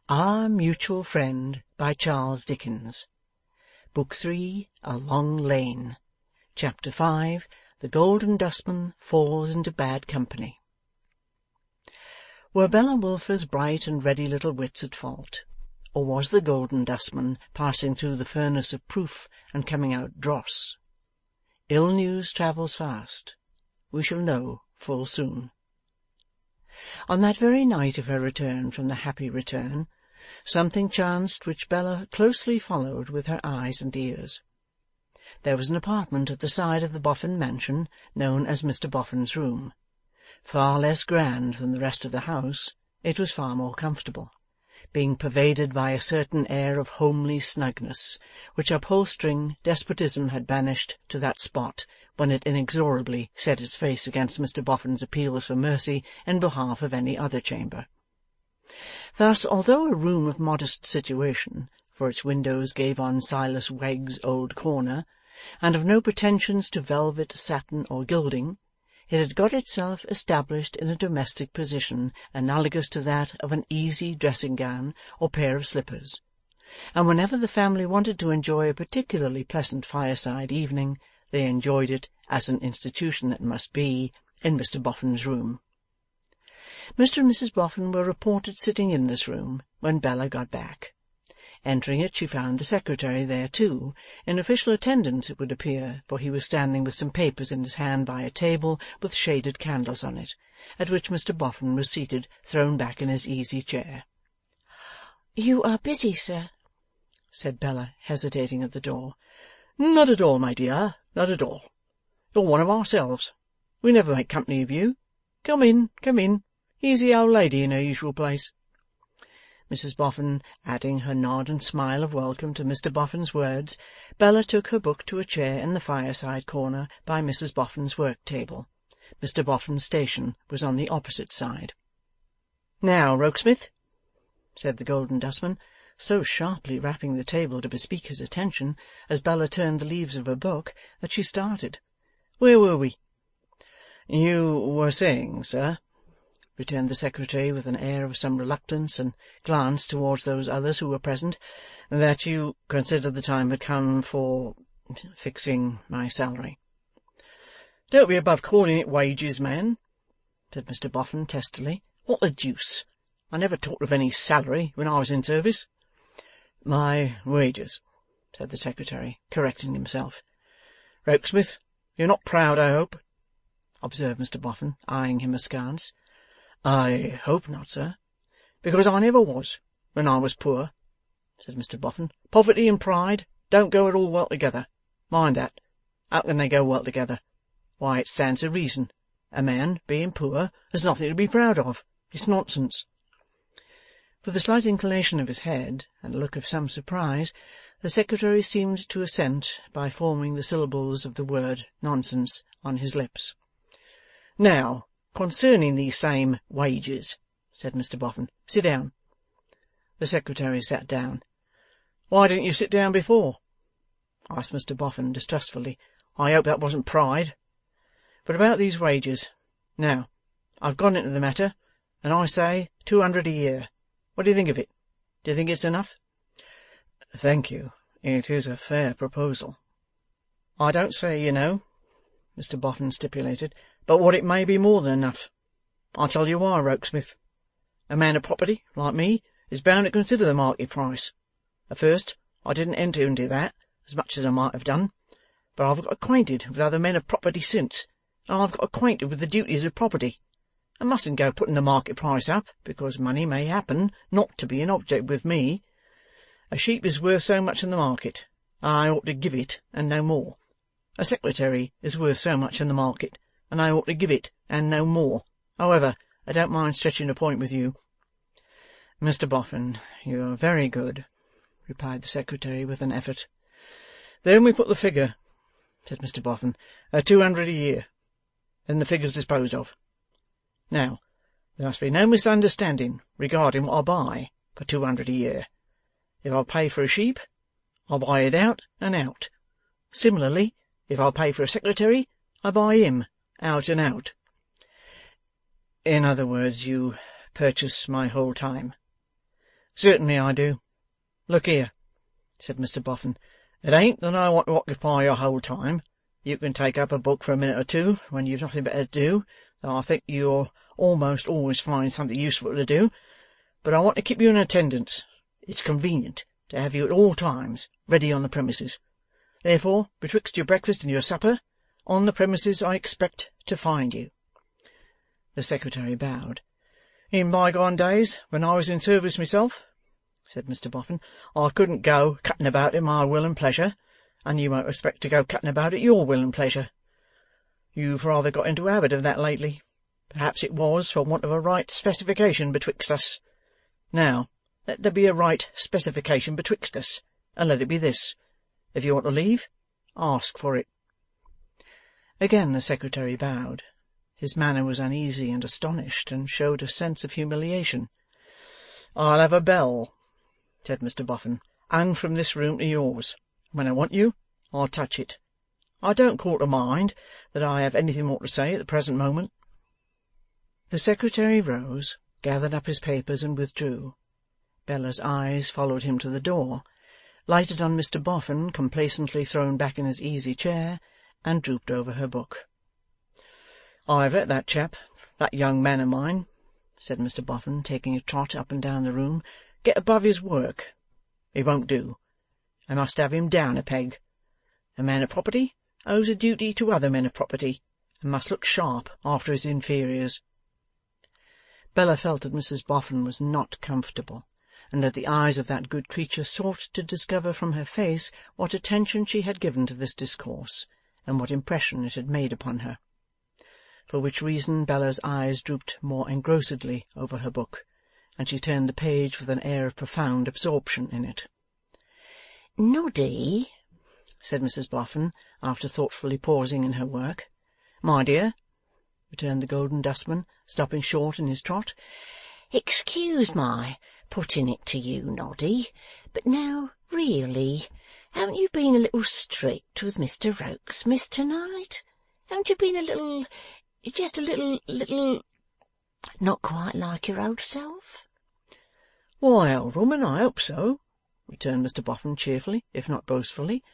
Our Mutual Friend by Charles Dickens. Book 3, A Long Lane. Chapter 5, The Golden Dustman Falls into Bad Company. Were Bella Wilfer's bright and ready little wits at fault, or was the Golden Dustman passing through the furnace of proof and coming out dross? Ill news travels fast. We shall know full soon. On that very night of her return from the Happy Return, something chanced which Bella closely followed with her eyes and ears. There was an apartment at the side of the Boffin mansion known as Mr. Boffin's room. Far less grand than the rest of the house, it was far more comfortable, being pervaded by a certain air of homely snugness, which upholstering despotism had banished to that spot when it inexorably set its face against Mr. Boffin's appeals for mercy in behalf of any other chamber. Thus, although a room of modest situation, for its windows gave on Silas Wegg's old corner, and of no pretensions to velvet, satin, or gilding, it had got itself established in a domestic position analogous to that of an easy dressing-gown or pair of slippers, and whenever the family wanted to enjoy a particularly pleasant fireside evening, they enjoyed it, as an institution that must be, in Mr. Boffin's room. Mr. and Mrs. Boffin were reported sitting in this room when Bella got back. Entering it, she found the secretary there too, in official attendance it would appear, for he was standing with some papers in his hand by a table with shaded candles on it, at which Mr. Boffin was seated, thrown back in his easy chair. "You are busy, sir," said Bella, hesitating at the door. "Not at all, my dear, not at all. You're one of ourselves. We never make company of you. Come in, come in. Here's the old lady in her usual place." Mrs. Boffin adding her nod and smile of welcome to Mr. Boffin's words, Bella took her book to a chair in the fireside corner by Mrs. Boffin's work-table. Mr. Boffin's station was on the opposite side. "Now, Rokesmith," said the Golden Dustman, so sharply rapping the table to bespeak his attention, as Bella turned the leaves of her book, that she started. "Where were we?" "You were saying, sir," returned the secretary with an air of some reluctance, and glanced towards those others who were present, "that you considered the time had come for fixing my salary." "Don't be above calling it wages, man," said Mr. Boffin testily. "What the deuce! I never talked of any salary when I was in service." "My wages," said the secretary, correcting himself. "Rokesmith, you're not proud, I hope?" observed Mr. Boffin, eyeing him askance. "I hope not, sir." "Because I never was, when I was poor," said Mr. Boffin. "Poverty and pride don't go at all well together. Mind that. How can they go well together? Why, it stands to reason. A man, being poor, has nothing to be proud of. It's nonsense." With a slight inclination of his head, and a look of some surprise, the secretary seemed to assent by forming the syllables of the word nonsense on his lips. "Now, concerning these same wages," said Mr. Boffin. "Sit down." The secretary sat down. "Why didn't you sit down before?" asked Mr. Boffin distrustfully. "I hope that wasn't pride. But about these wages. Now, I've gone into the matter, and I say 200 a year. What do you think of it? Do you think it's enough?" "Thank you. It is a fair proposal." "I don't say, you know," Mr. Boffin stipulated, "but what it may be more than enough. I'll tell you why, Rokesmith. A man of property, like me, is bound to consider the market price. At first, I didn't enter into that, as much as I might have done, but I've got acquainted with other men of property since, and I've got acquainted with the duties of property. I mustn't go putting the market price up, because money may happen not to be an object with me. A sheep is worth so much in the market, and I ought to give it, and no more. A secretary is worth so much in the market, and I ought to give it, and no more. However, I don't mind stretching a point with you." "Mr. Boffin, you are very good," replied the secretary with an effort. "Then we put the figure," said Mr. Boffin, "at 200 a year. Then the figure's disposed of. Now, there must be no misunderstanding regarding what I buy for 200 a year. If I pay for a sheep, I buy it out and out. Similarly, if I pay for a secretary, I buy him out and out." "In other words, you purchase my whole time?" Certainly I do. Look here,' said Mr Boffin. 'It ain't that I want to occupy your whole time. You can take up a book for a minute or two when you've nothing better to do, though I think you'll almost always find something useful to do. But I want to keep you in attendance. It's convenient to have you at all times ready on the premises. Therefore, betwixt your breakfast and your supper, on the premises I expect to find you.' The Secretary bowed. 'In bygone days, when I was in service myself,' said Mr Boffin, 'I couldn't go cutting about at my will and pleasure, and you won't expect to go cutting about at your will and pleasure. You've rather got into a habit of that lately. Perhaps it was for want of a right specification betwixt us. Now, let there be a right specification betwixt us, and let it be this. If you want to leave, ask for it.' Again the Secretary bowed. His manner was uneasy and astonished, and showed a sense of humiliation. 'I'll have a bell,' said Mr Boffin, "hung from this room to yours. When I want you, I'll touch it. I don't call to mind that I have anything more to say at the present moment.' The Secretary rose, gathered up his papers, and withdrew. Bella's eyes followed him to the door, lighted on Mr Boffin complacently thrown back in his easy chair, and drooped over her book. 'I have let that chap, that young man of mine,' said Mr Boffin, taking a trot up and down the room, 'get above his work. It won't do. I must have him down a peg. A man of property owes a duty to other men of property, and must look sharp after his inferiors.' Bella felt that Mrs Boffin was not comfortable, and that the eyes of that good creature sought to discover from her face what attention she had given to this discourse, and what impression it had made upon her. For which reason Bella's eyes drooped more engrossedly over her book, and she turned the page with an air of profound absorption in it. 'Noddy,' said Mrs Boffin, after thoughtfully pausing in her work. 'My dear,' returned the Golden Dustman, stopping short in his trot, 'excuse my putting it to you, Noddy, but now, really, haven't you been a little strict with Mr Rokesmith to-night? Haven't you been a little, just a little, not quite like your old self?' 'Why, old woman, I hope so,' returned Mr Boffin cheerfully, if not boastfully.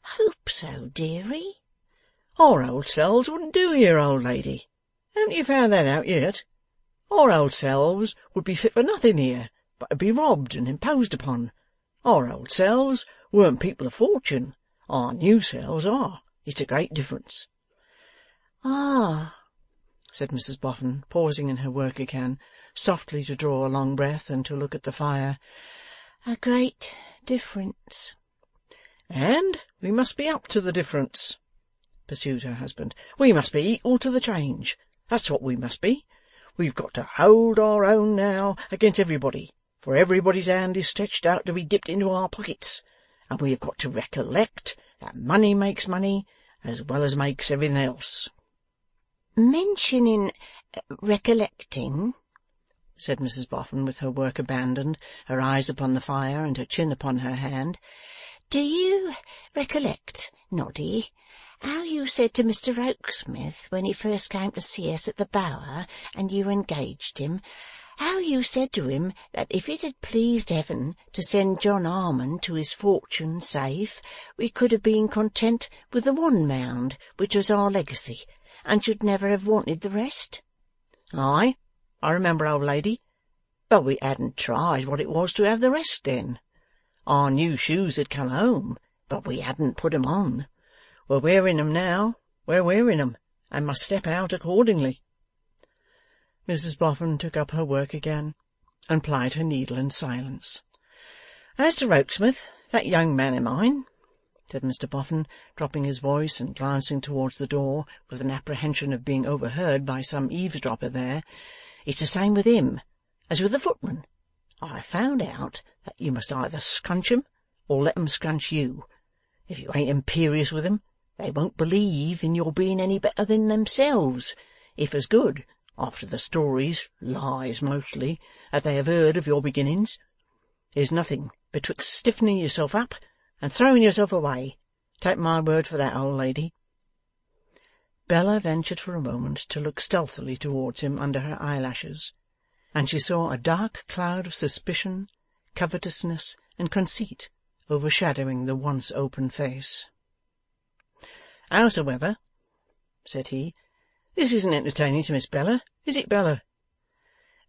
'Hope so, dearie?' 'Our old selves wouldn't do here, old lady. Haven't you found that out yet? Our old selves would be fit for nothing here, but to be robbed and imposed upon. Our old selves weren't people of fortune. Our new selves are. It's a great difference.' 'Ah!' said Mrs Boffin, pausing in her work again, softly to draw a long breath and to look at the fire. 'A great difference.' 'And we must be up to the difference,' pursued her husband. 'We must be equal to the change. That's what we must be. We've got to hold our own now against everybody, for everybody's hand is stretched out to be dipped into our pockets, and we have got to recollect that money makes money as well as makes everything else.' 'Mentioning recollecting,' said Mrs Boffin, with her work abandoned, her eyes upon the fire, and her chin upon her hand, 'do you recollect, Noddy, how you said to Mr Rokesmith when he first came to see us at the Bower, and you engaged him, how you said to him that if it had pleased Heaven to send John Harmon to his fortune safe, we could have been content with the one mound which was our legacy, and should never have wanted the rest?' 'Ay, I remember, old lady. But we hadn't tried what it was to have the rest then. Our new shoes had come home, but we hadn't put 'em on. We're wearing 'em now, we're wearing 'em, and must step out accordingly.' Mrs Boffin took up her work again, and plied her needle in silence. 'As to Rokesmith, that young man of mine,' said Mr Boffin, dropping his voice and glancing towards the door, with an apprehension of being overheard by some eavesdropper there, 'it's the same with him as with the footman. I have found out that you must either scrunch 'em, or let 'em scrunch you. If you ain't imperious with 'em, they won't believe in your being any better than themselves, if as good, after the stories, lies mostly, that they have heard of your beginnings. There's nothing betwixt stiffening yourself up and throwing yourself away. Take my word for that, old lady.' Bella ventured for a moment to look stealthily towards him under her eyelashes, and she saw a dark cloud of suspicion covetousness and conceit overshadowing the once open face. "Howsoever," said he, "this isn't entertaining to Miss Bella, is it, Bella?"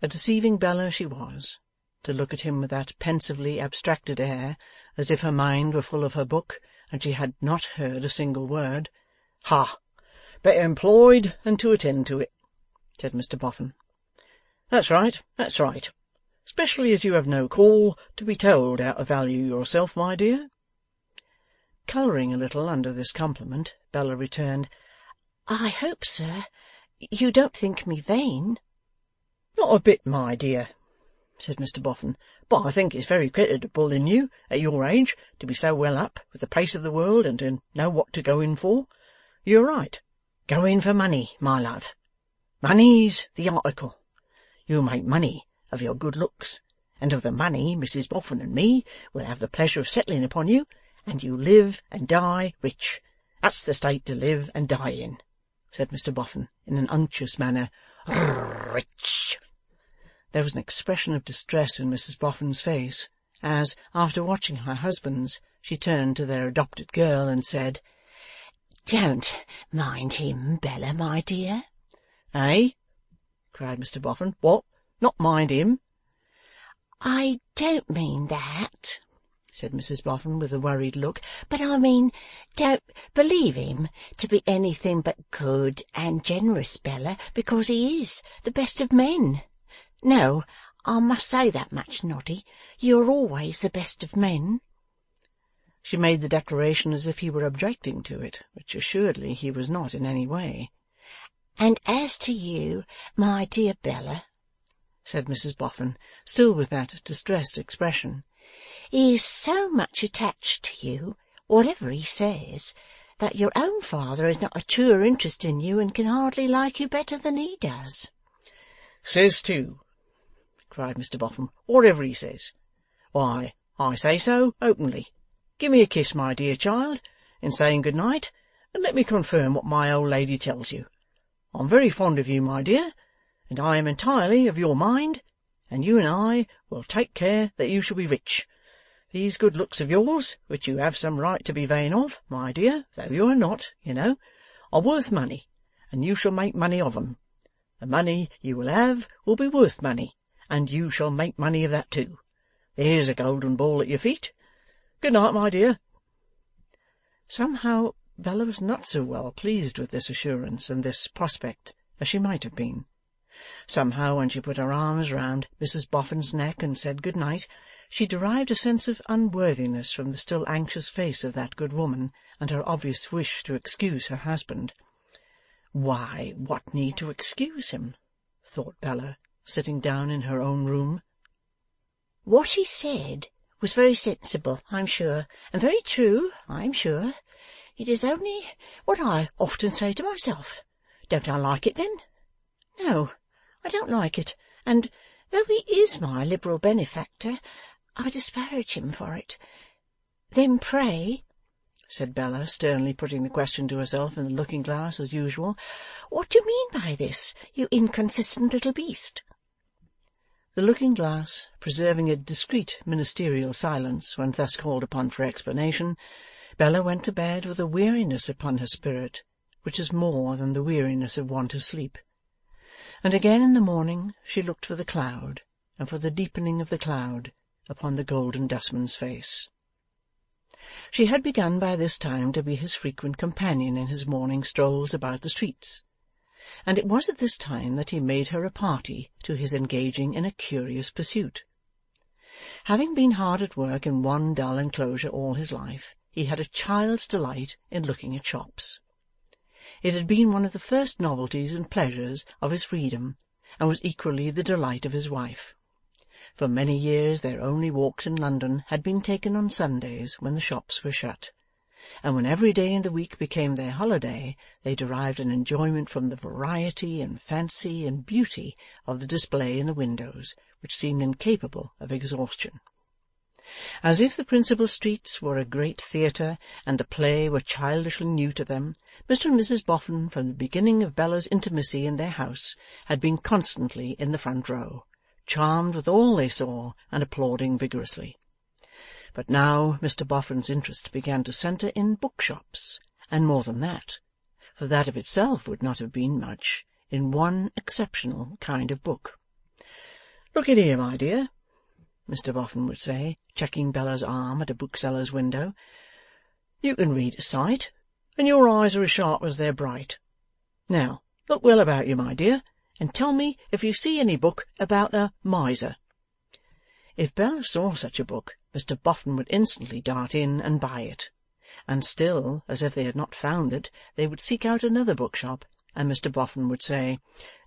A deceiving Bella she was, to look at him with that pensively abstracted air, as if her mind were full of her book, and she had not heard a single word. "Ha! Better employed than to attend to it," said Mr Boffin. "That's right, that's right. Especially as you have no call to be told how to value yourself, my dear." Colouring a little under this compliment, Bella returned, "I hope, sir, you don't think me vain?" "Not a bit, my dear," said Mr Boffin, "but I think it's very creditable in you, at your age, to be so well up with the pace of the world and to know what to go in for. You're right. Go in for money, my love. Money's the article. You'll make money of your good looks, and of the money Mrs Boffin and me will have the pleasure of settling upon you, and you live and die rich. That's the state to live and die in," said Mr Boffin, in an unctuous manner. "Rich!" There was an expression of distress in Mrs Boffin's face, as, after watching her husband's, she turned to their adopted girl and said, "Don't mind him, Bella, my dear." "Eh?" cried Mr Boffin. "What? Not mind him?" "I don't mean that," said Mrs Boffin with a worried look, "but I mean, don't believe him to be anything but good and generous, Bella, because he is the best of men. No, I must say that much, Noddy. You're always the best of men." She made the declaration as if he were objecting to it, which assuredly he was not in any way. "And as to you, my dear Bella," said Mrs Boffin, still with that distressed expression, "he is so much attached to you, whatever he says, that your own father has not a truer interest in you and can hardly like you better than he does." "Says too," cried Mr Boffin, "whatever he says. Why, I say so openly. Give me a kiss, my dear child, in saying good night, and let me confirm what my old lady tells you. I'm very fond of you, my dear, and I am entirely of your mind, and you and I will take care that you shall be rich. These good looks of yours, which you have some right to be vain of, my dear, though you are not, you know, are worth money, and you shall make money of 'em. The money you will have will be worth money, and you shall make money of that too. There's a golden ball at your feet. Good night, my dear." Somehow Bella was not so well pleased with this assurance and this prospect as she might have been. Somehow, when she put her arms round Mrs Boffin's neck and said good night, she derived a sense of unworthiness from the still anxious face of that good woman, and her obvious wish to excuse her husband. Why, what need to excuse him? Thought Bella, sitting down in her own room. "What he said was very sensible, I'm sure, and very true, I'm sure. It is only what I often say to myself. Don't I like it, then? No, I don't like it, and, though he is my liberal benefactor, I disparage him for it. Then pray," said Bella, sternly putting the question to herself in the looking-glass as usual, "what do you mean by this, you inconsistent little beast?" The looking-glass, preserving a discreet ministerial silence when thus called upon for explanation, Bella went to bed with a weariness upon her spirit, which is more than the weariness of want of sleep. And again in the morning she looked for the cloud, and for the deepening of the cloud, upon the Golden Dustman's face. She had begun by this time to be his frequent companion in his morning strolls about the streets, and it was at this time that he made her a party to his engaging in a curious pursuit. Having been hard at work in one dull enclosure all his life, he had a child's delight in looking at shops. It had been one of the first novelties and pleasures of his freedom, and was equally the delight of his wife. For many years their only walks in London had been taken on Sundays when the shops were shut, and when every day in the week became their holiday, they derived an enjoyment from the variety and fancy and beauty of the display in the windows, which seemed incapable of exhaustion. As if the principal streets were a great theatre, and the play were childishly new to them, Mr and Mrs Boffin, from the beginning of Bella's intimacy in their house, had been constantly in the front row, charmed with all they saw, and applauding vigorously. But now Mr Boffin's interest began to centre in bookshops, and more than that, for that of itself would not have been much, in one exceptional kind of book. "Look in here, my dear," Mr Boffin would say, checking Bella's arm at a bookseller's window. "You can read a sight, and your eyes are as sharp as they're bright. Now, look well about you, my dear, and tell me if you see any book about a miser." If Bella saw such a book, Mr Boffin would instantly dart in and buy it, and still, as if they had not found it, they would seek out another bookshop, and Mr Boffin would say,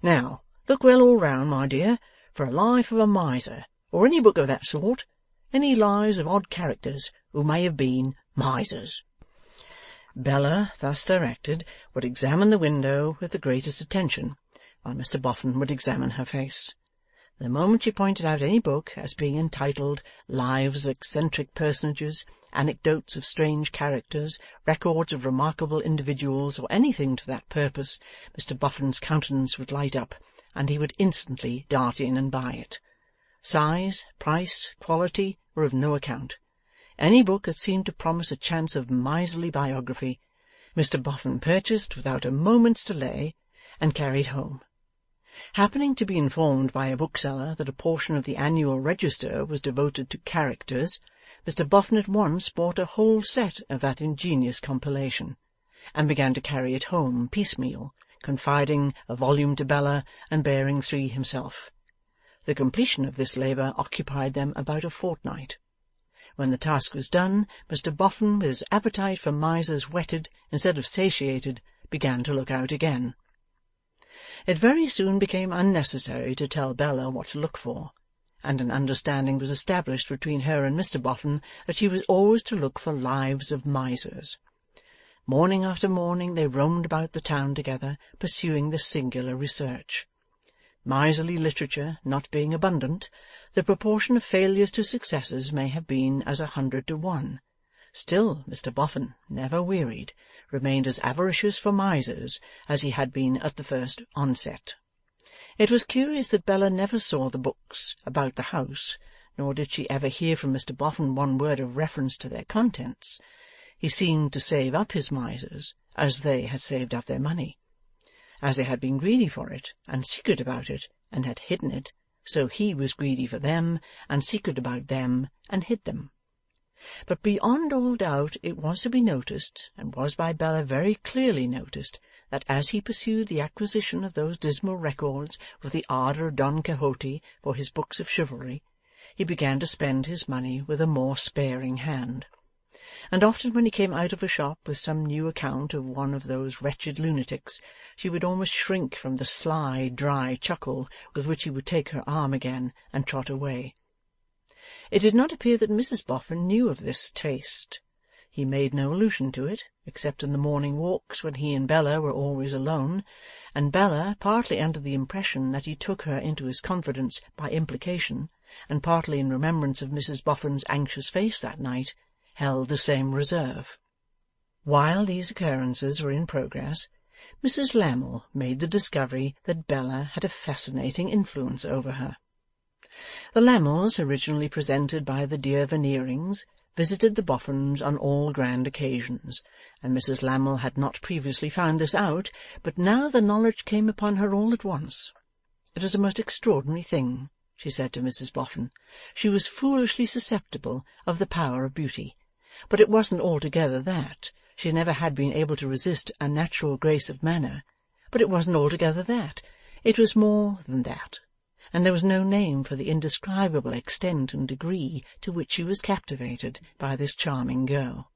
"Now, look well all round, my dear, for a life of a miser, or any book of that sort, any lives of odd characters who may have been misers." Bella, thus directed, would examine the window with the greatest attention, while Mr Boffin would examine her face. The moment she pointed out any book as being entitled Lives of Eccentric Personages, Anecdotes of Strange Characters, Records of Remarkable Individuals, or anything to that purpose, Mr Boffin's countenance would light up, and he would instantly dart in and buy it. Size, price, quality, were of no account. Any book that seemed to promise a chance of miserly biography, Mr Boffin purchased without a moment's delay, and carried home. Happening to be informed by a bookseller that a portion of the annual register was devoted to characters, Mr Boffin at once bought a whole set of that ingenious compilation, and began to carry it home piecemeal, confiding a volume to Bella, and bearing 3 himself. The completion of this labour occupied them about a fortnight. When the task was done, Mr Boffin, with his appetite for misers whetted instead of satiated, began to look out again. It very soon became unnecessary to tell Bella what to look for, and an understanding was established between her and Mr Boffin that she was always to look for lives of misers. Morning after morning they roamed about the town together, pursuing this singular research. Miserly literature not being abundant, the proportion of failures to successes may have been as 100 to 1. Still Mr Boffin never wearied, remained as avaricious for misers as he had been at the first onset. It was curious that Bella never saw the books about the house, nor did she ever hear from Mr Boffin one word of reference to their contents. He seemed to save up his misers as they had saved up their money. As they had been greedy for it, and secret about it, and had hidden it, so he was greedy for them, and secret about them, and hid them. But beyond all doubt it was to be noticed, and was by Bella very clearly noticed, that as he pursued the acquisition of those dismal records with the ardour of Don Quixote for his books of chivalry, he began to spend his money with a more sparing hand. And often when he came out of a shop with some new account of one of those wretched lunatics, she would almost shrink from the sly, dry chuckle with which he would take her arm again and trot away. It did not appear that Mrs Boffin knew of this taste. He made no allusion to it, except in the morning walks when he and Bella were always alone, and Bella, partly under the impression that he took her into his confidence by implication, and partly in remembrance of Mrs Boffin's anxious face that night, held the same reserve. While these occurrences were in progress, Mrs Lammle made the discovery that Bella had a fascinating influence over her. The Lammles, originally presented by the dear Veneerings, visited the Boffins on all grand occasions, and Mrs Lammle had not previously found this out, but now the knowledge came upon her all at once. It was a most extraordinary thing, she said to Mrs Boffin. She was foolishly susceptible of the power of beauty, but it wasn't altogether that. She never had been able to resist a natural grace of manner, but it wasn't altogether that. It was more than that, and there was no name for the indescribable extent and degree to which she was captivated by this charming girl.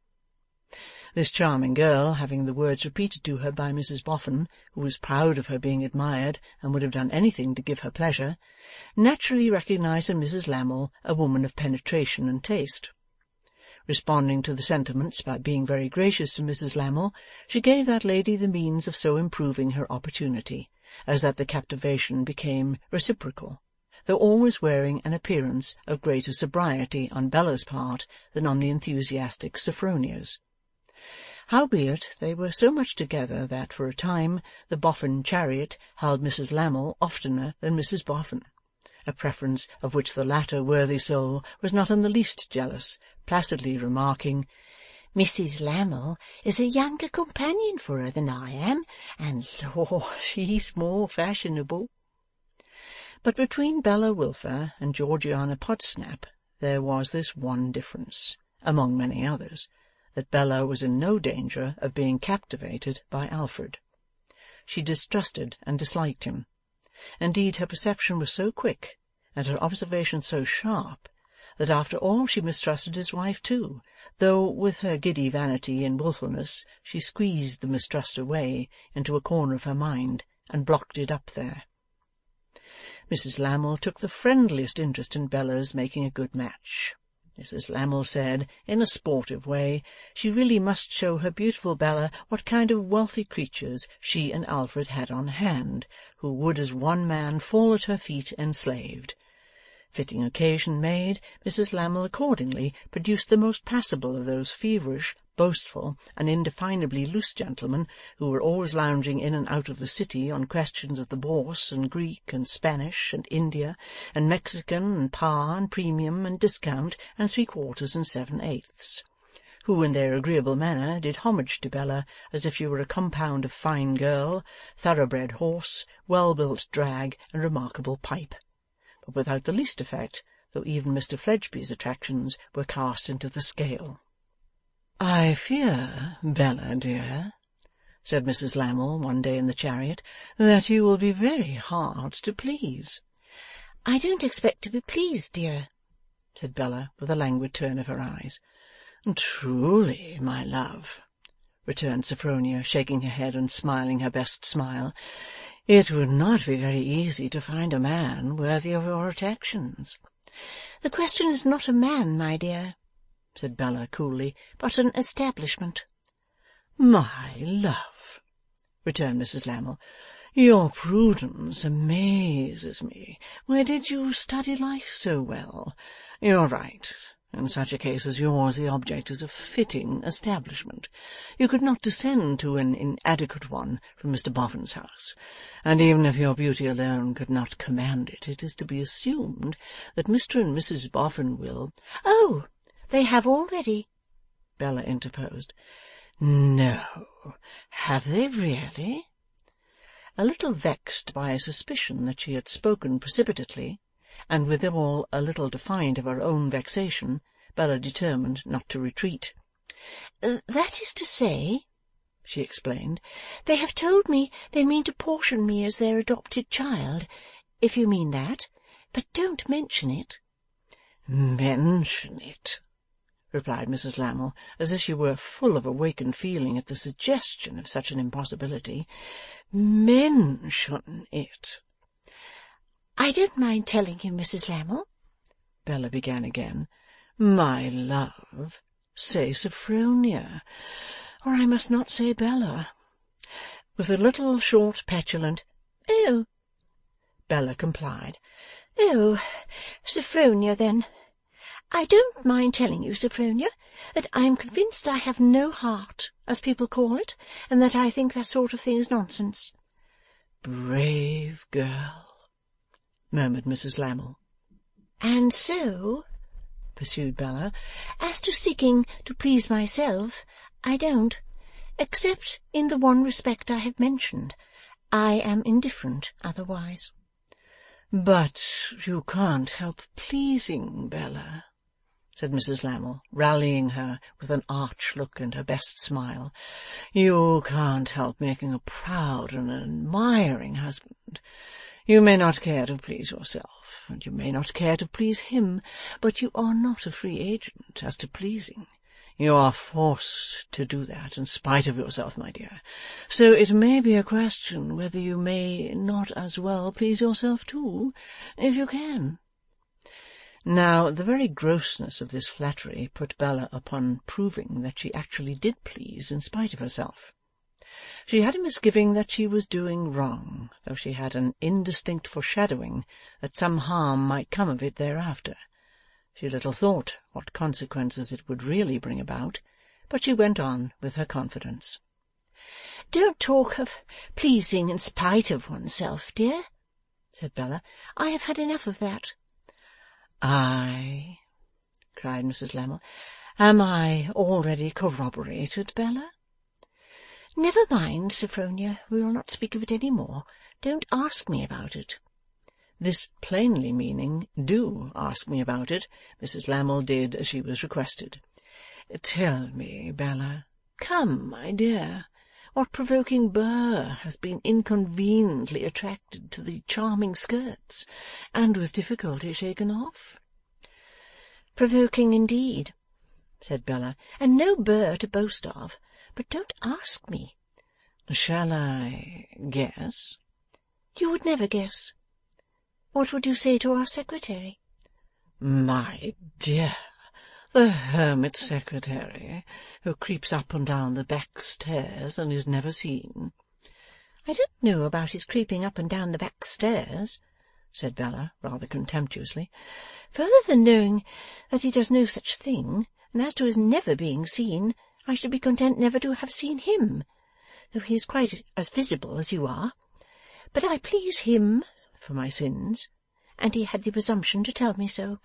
This charming girl, having the words repeated to her by Mrs Boffin, who was proud of her being admired and would have done anything to give her pleasure, naturally recognized in Mrs Lammle a woman of penetration and taste. Responding to the sentiments by being very gracious to Mrs Lammle, she gave that lady the means of so improving her opportunity as that the captivation became reciprocal, though always wearing an appearance of greater sobriety on Bella's part than on the enthusiastic Sophronia's. Howbeit they were so much together that, for a time, the Boffin chariot held Mrs Lammle oftener than Mrs Boffin, a preference of which the latter worthy soul was not in the least jealous, placidly remarking, "Mrs Lammle is a younger companion for her than I am, and Lord, she's more fashionable." But between Bella Wilfer and Georgiana Podsnap there was this one difference, among many others, that Bella was in no danger of being captivated by Alfred. She distrusted and disliked him. Indeed, her perception was so quick, and her observation so sharp, that after all she mistrusted his wife too, though with her giddy vanity and wilfulness she squeezed the mistrust away into a corner of her mind, and blocked it up there. Mrs Lammle took the friendliest interest in Bella's making a good match. Mrs Lammle said, in a sportive way, she really must show her beautiful Bella what kind of wealthy creatures she and Alfred had on hand, who would as one man fall at her feet enslaved. Fitting occasion made, Mrs Lammle accordingly produced the most passable of those feverish, boastful, and indefinably loose gentlemen who were always lounging in and out of the city on questions of the Bourse, and Greek, and Spanish, and India, and Mexican, and par, and premium, and discount, and 3/4 and 7/8, who in their agreeable manner did homage to Bella as if she were a compound of fine girl, thoroughbred horse, well-built drag, and remarkable pipe, but without the least effect, though even Mr Fledgeby's attractions were cast into the scale. "I fear, Bella dear," said Mrs Lammle one day in the chariot, "that you will be very hard to please." "I don't expect to be pleased, dear," said Bella, with a languid turn of her eyes. "Truly, my love," returned Sophronia, shaking her head and smiling her best smile, "it would not be very easy to find a man worthy of your affections." "The question is not a man, my dear," said Bella coolly, "but an establishment." "My love," returned Mrs Lammle, "your prudence amazes me. Where did you study life so well? You're right. In such a case as yours, the object is a fitting establishment. You could not descend to an inadequate one from Mr Boffin's house, and even if your beauty alone could not command it, it is to be assumed that Mr and Mrs Boffin will—" "Oh, they have already," Bella interposed. "No, have they really?" A little vexed by a suspicion that she had spoken precipitately, and withal a little defiant of her own vexation, Bella determined not to retreat. "That is to say," she explained, "they have told me they mean to portion me as their adopted child, if you mean that. But don't mention it." "Mention it!" replied Mrs Lammle, as if she were full of awakened feeling at the suggestion of such an impossibility. "Mention it!" "I don't mind telling you, Mrs Lammle," Bella began again. "My love, say Sophronia, or I must not say Bella." With a little short petulant "Oh," Bella complied. "Oh, Sophronia, then. I don't mind telling you, Sophronia, that I am convinced I have no heart, as people call it, and that I think that sort of thing is nonsense." "Brave girl," murmured Mrs Lammle. "And so," pursued Bella, "as to seeking to please myself, I don't, except in the one respect I have mentioned. I am indifferent otherwise." "But you can't help pleasing, Bella," said Mrs Lammle, rallying her with an arch look and her best smile. "You can't help making a proud and admiring husband. You may not care to please yourself, and you may not care to please him, but you are not a free agent as to pleasing. You are forced to do that in spite of yourself, my dear. So it may be a question whether you may not as well please yourself too, if you can." Now, the very grossness of this flattery put Bella upon proving that she actually did please in spite of herself. She had a misgiving that she was doing wrong, though she had an indistinct foreshadowing that some harm might come of it thereafter. She little thought what consequences it would really bring about, but she went on with her confidence. "Don't talk of pleasing in spite of oneself, dear," said Bella. "I have had enough of that." "Aye!" cried Mrs Lammle. "Am I already corroborated, Bella?" "Never mind, Sophronia. We will not speak of it any more. Don't ask me about it." This plainly meaning, "Do ask me about it," Mrs Lammle did as she was requested. "Tell me, Bella. Come, my dear. What provoking burr hath been inconveniently attracted to the charming skirts, and with difficulty shaken off?" "Provoking indeed," said Bella, "and no burr to boast of. But don't ask me." "Shall I guess?" "You would never guess. What would you say to our secretary?" "My dear, the hermit secretary, who creeps up and down the back stairs and is never seen?" "I don't know about his creeping up and down the back stairs," said Bella, rather contemptuously. "Further than knowing that he does no such thing, and as to his never being seen, I should be content never to have seen him, though he is quite as visible as you are. But I please him for my sins, and he had the presumption to tell me so."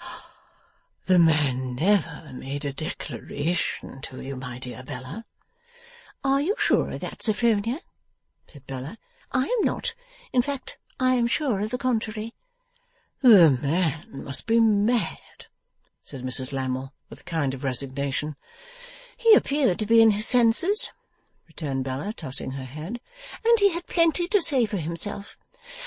"The man never made a declaration to you, my dear Bella?" "Are you sure of that, Sophronia?" said Bella. "I am not. In fact, I am sure of the contrary." "The man must be mad," said Mrs Lammle, with a kind of resignation. "He appeared to be in his senses," returned Bella, tossing her head, "and he had plenty to say for himself.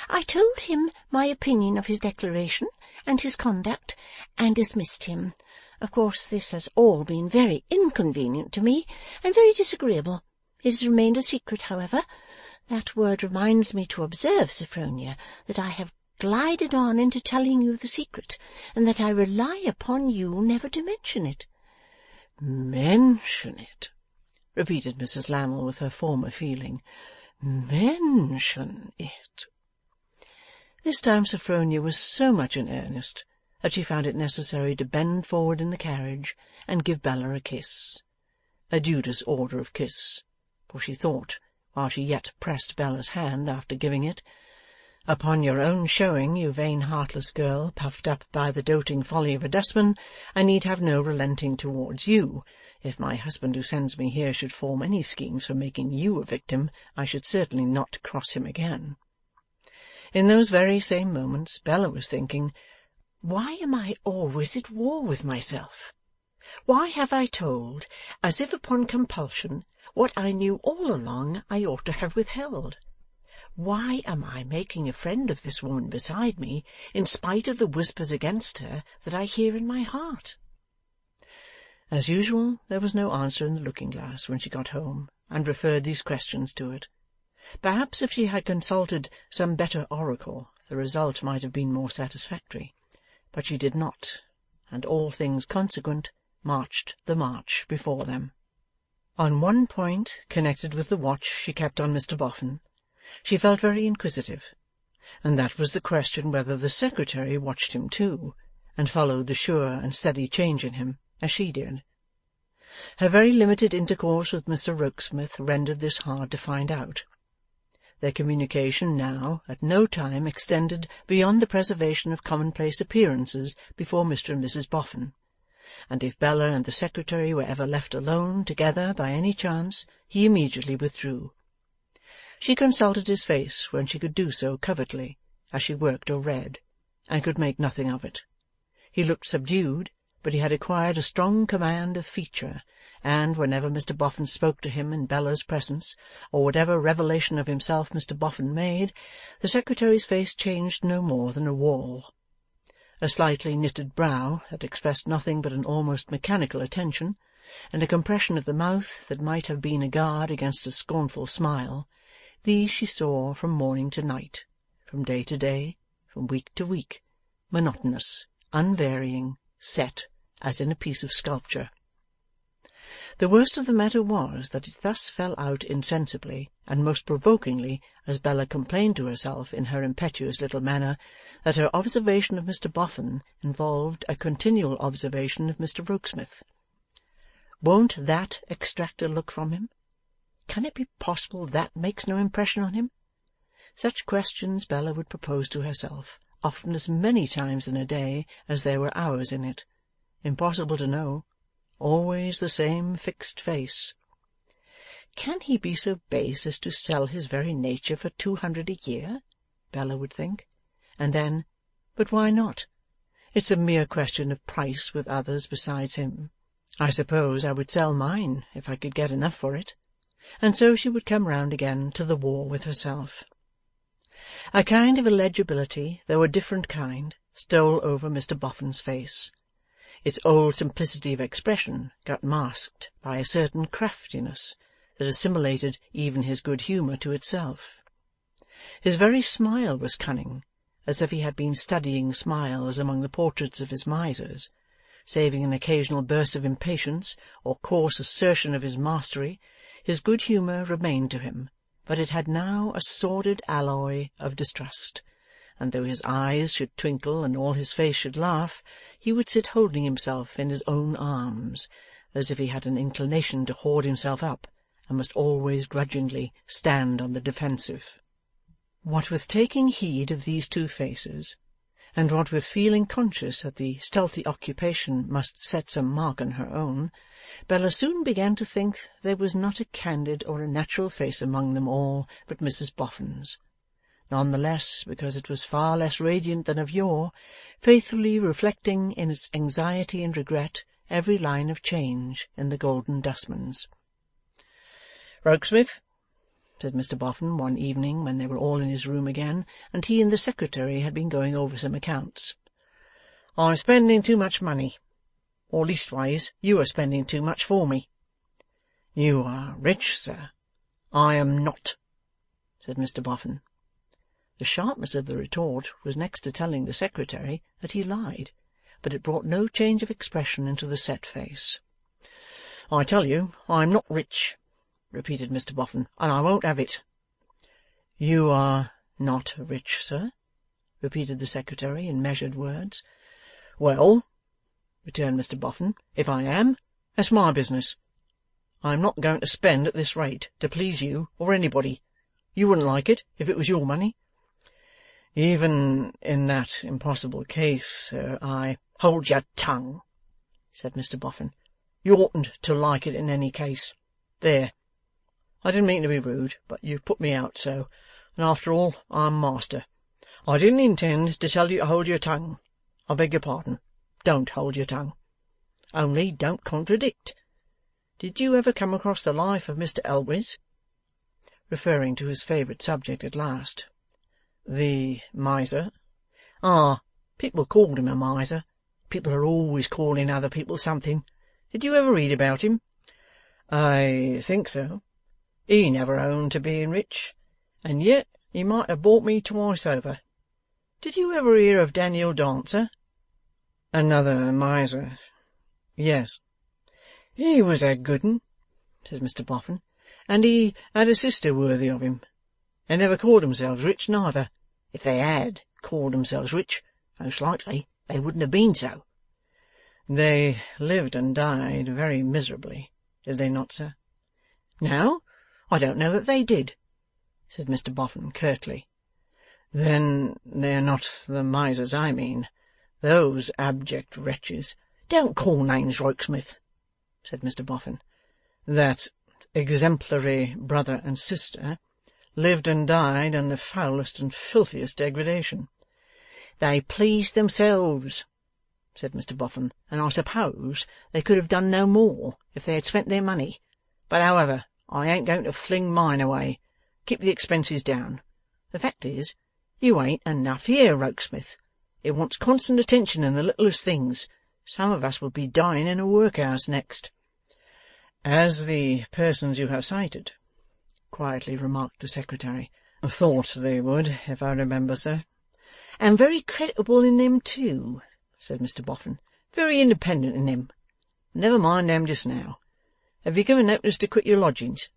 I told him my opinion of his declaration and his conduct, and dismissed him. Of course this has all been very inconvenient to me, and very disagreeable. It has remained a secret, however. That word reminds me to observe, Sophronia, that I have glided on into telling you the secret, and that I rely upon you never to mention it." "Mention it!" repeated Mrs Lammle with her former feeling. "Mention it!" This time Sophronia was so much in earnest that she found it necessary to bend forward in the carriage and give Bella a kiss. A Judas order of kiss, for she thought, while she yet pressed Bella's hand after giving it, "Upon your own showing, you vain heartless girl, puffed up by the doting folly of a dustman, I need have no relenting towards you. If my husband who sends me here should form any schemes for making you a victim, I should certainly not cross him again." In those very same moments Bella was thinking, "Why am I always at war with myself? Why have I told, as if upon compulsion, what I knew all along I ought to have withheld? Why am I making a friend of this woman beside me, in spite of the whispers against her that I hear in my heart?" As usual, there was no answer in the looking-glass when she got home, and referred these questions to it. Perhaps if she had consulted some better oracle, the result might have been more satisfactory. But she did not, and all things consequent marched the march before them. On one point connected with the watch she kept on Mr Boffin, she felt very inquisitive, and that was the question whether the secretary watched him too, and followed the sure and steady change in him, as she did. Her very limited intercourse with Mr Rokesmith rendered this hard to find out. Their communication now at no time extended beyond the preservation of commonplace appearances before Mr and Mrs Boffin, and if Bella and the secretary were ever left alone together by any chance, he immediately withdrew. She consulted his face when she could do so covertly, as she worked or read, and could make nothing of it. He looked subdued, but he had acquired a strong command of feature, and whenever Mr Boffin spoke to him in Bella's presence, or whatever revelation of himself Mr Boffin made, the secretary's face changed no more than a wall. A slightly knitted brow that expressed nothing but an almost mechanical attention, and a compression of the mouth that might have been a guard against a scornful smile, these she saw from morning to night, from day to day, from week to week, monotonous, unvarying, set as in a piece of sculpture. The worst of the matter was that it thus fell out insensibly and most provokingly, as Bella complained to herself in her impetuous little manner, that her observation of Mr Boffin involved a continual observation of Mr Rokesmith. Won't that extract a look from him? Can it be possible that makes no impression on him? Such questions Bella would propose to herself, often as many times in a day as there were hours in it. Impossible to know. Always the same fixed face. Can he be so base as to sell his very nature for 200 a year? Bella would think. And then, but why not? It's a mere question of price with others besides him. I suppose I would sell mine if I could get enough for it. And so she would come round again to the war with herself. A kind of illegibility, though a different kind, stole over Mr Boffin's face. Its old simplicity of expression got masked by a certain craftiness that assimilated even his good humour to itself. His very smile was cunning, as if he had been studying smiles among the portraits of his misers. Saving an occasional burst of impatience or coarse assertion of his mastery, his good humour remained to him, but it had now a sordid alloy of distrust, and though his eyes should twinkle and all his face should laugh, he would sit holding himself in his own arms, as if he had an inclination to hoard himself up, and must always grudgingly stand on the defensive. What with taking heed of these two faces, and what with feeling conscious that the stealthy occupation must set some mark on her own, Bella soon began to think there was not a candid or a natural face among them all but Mrs Boffin's. None the less because it was far less radiant than of yore, faithfully reflecting in its anxiety and regret every line of change in the Golden Dustman's. "Rokesmith," said Mr Boffin one evening when they were all in his room again, and he and the secretary had been going over some accounts, "I'm spending too much money. Or leastways, you are spending too much for me." "You are rich, sir." "I am not," said Mr Boffin. The sharpness of the retort was next to telling the secretary that he lied, but it brought no change of expression into the set face. "I tell you I am not rich," repeated Mr Boffin, "and I won't have it." "You are not rich, sir?" repeated the secretary in measured words. "Well," returned Mr Boffin, "if I am, that's my business. I am not going to spend at this rate, to please you or anybody. You wouldn't like it, if it was your money." "Even in that impossible case, sir, I—" "Hold your tongue," said Mr Boffin. "You oughtn't to like it in any case. There. I didn't mean to be rude, but you've put me out so, and after all I'm master. I didn't intend to tell you to hold your tongue. I beg your pardon. Don't hold your tongue. Only don't contradict. Did you ever come across the life of Mr Elwes?" referring to his favourite subject at last. "The miser?" "Ah, people called him a miser. People are always calling other people something. Did you ever read about him?" "I think so." "He never owned to being rich, and yet he might have bought me twice over. Did you ever hear of Daniel Dancer?" "Another miser. Yes." "He was a good 'un," said Mr Boffin, "and he had a sister worthy of him. They never called themselves rich neither. If they had called themselves rich, most likely they wouldn't have been so." "They lived and died very miserably, did they not, sir?" "No, I don't know that they did," said Mr Boffin curtly. "Then they are not the misers I mean. Those abject wretches—" "Don't call names, Rokesmith," said Mr Boffin. "That exemplary brother and sister lived and died in the foulest and filthiest degradation." "They pleased themselves," said Mr Boffin, "and I suppose they could have done no more if they had spent their money. But however, I ain't going to fling mine away. Keep the expenses down. The fact is, you ain't enough here, Rokesmith. It wants constant attention in the littlest things. Some of us will be dying in a workhouse next." "As the persons you have cited," quietly remarked the secretary, "thought they would, if I remember, sir." "And very creditable in them too," said Mr Boffin. "Very independent in them. Never mind them just now. Have you given notice to quit your lodgings?"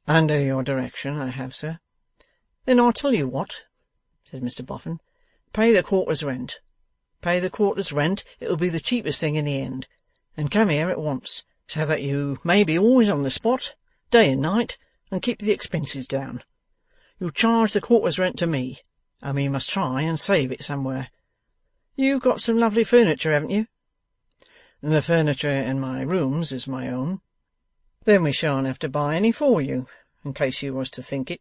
"Under your direction, I have, sir." "Then I'll tell you what," said Mr Boffin. "Pay the quarter's rent. Pay the quarter's rent. It'll be the cheapest thing in the end. And come here at once, so that you may be always on the spot, day and night, and keep the expenses down. you'll charge the quarter's rent to me, and we must try and save it somewhere. You've got some lovely furniture, haven't you? The furniture in my rooms is my own. Then we shan't have to buy any for you, in case you was to think it,'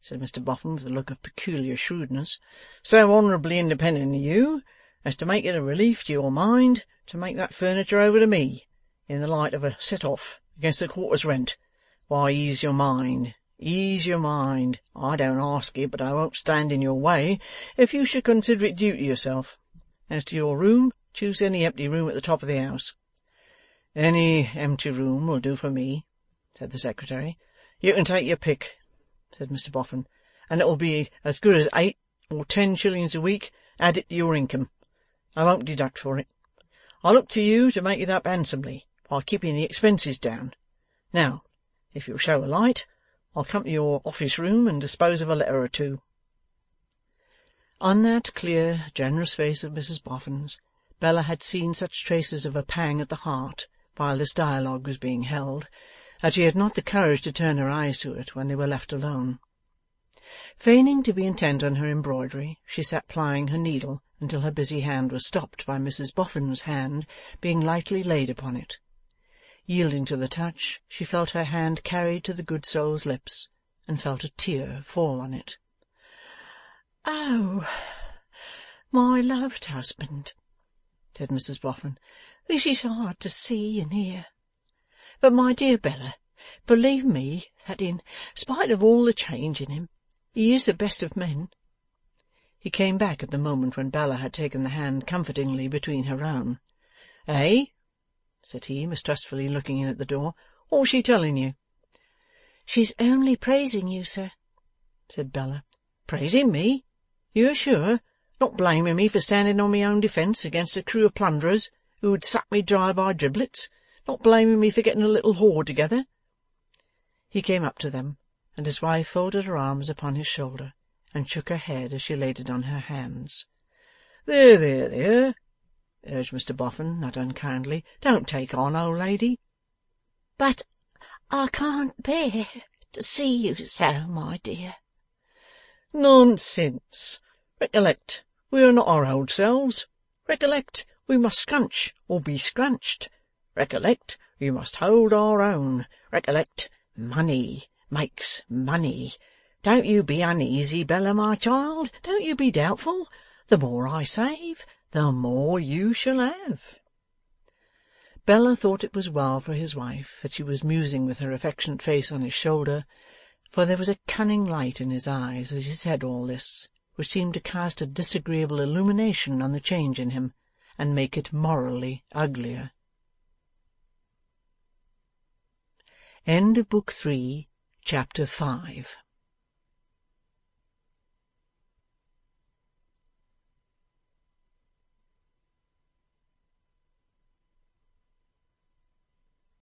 said Mr Boffin with a look of peculiar shrewdness, 'so honourably independent of you, as to make it a relief to your mind to make that furniture over to me, in the light of a set-off against the quarter's rent. Why, ease your mind, ease your mind. I don't ask it, but I won't stand in your way, if you should consider it due to yourself. As to your room, choose any empty room at the top of the house.' 'Any empty room will do for me,' said the Secretary. 'You can take your pick,' said Mr Boffin, 'and it'll be as good as 8 or 10 shillings a week added to your income. I won't deduct for it. I look to you to make it up handsomely by keeping the expenses down. Now, if you'll show a light, I'll come to your office room and dispose of a letter or two.' On that clear, generous face of Mrs Boffin's, Bella had seen such traces of a pang at the heart while this dialogue was being held, that she had not the courage to turn her eyes to it when they were left alone. Feigning to be intent on her embroidery, she sat plying her needle until her busy hand was stopped by Mrs Boffin's hand being lightly laid upon it. Yielding to the touch, she felt her hand carried to the good soul's lips, and felt a tear fall on it. 'Oh, my loved husband,' said Mrs Boffin, 'this is hard to see and hear. But my dear Bella, believe me that in spite of all the change in him, he is the best of men.' He came back at the moment when Bella had taken the hand comfortingly between her own. 'Eh?' said he, mistrustfully looking in at the door. 'What's she telling you?' 'She's only praising you, sir,' said Bella. 'Praising me? You're sure? Not blaming me for standing on my own defence against a crew of plunderers who would suck me dry by driblets? Not blaming me for getting a little hoard together?' He came up to them, and his wife folded her arms upon his shoulder, and shook her head as she laid it on her hands. 'There, there, there!' urged Mr Boffin, not unkindly. 'Don't take on, old lady.' 'But I can't bear to see you so, my dear.' 'Nonsense! Recollect, we are not our old selves. Recollect, we must scrunch or be scrunched. Recollect, we must hold our own. Recollect, money makes money. Don't you be uneasy, Bella, my child. Don't you be doubtful. The more I save, the more you shall have.' Bella thought it was well for his wife that she was musing with her affectionate face on his shoulder, for there was a cunning light in his eyes as he said all this, which seemed to cast a disagreeable illumination on the change in him, and make it morally uglier. End of Book 3, Chapter 5.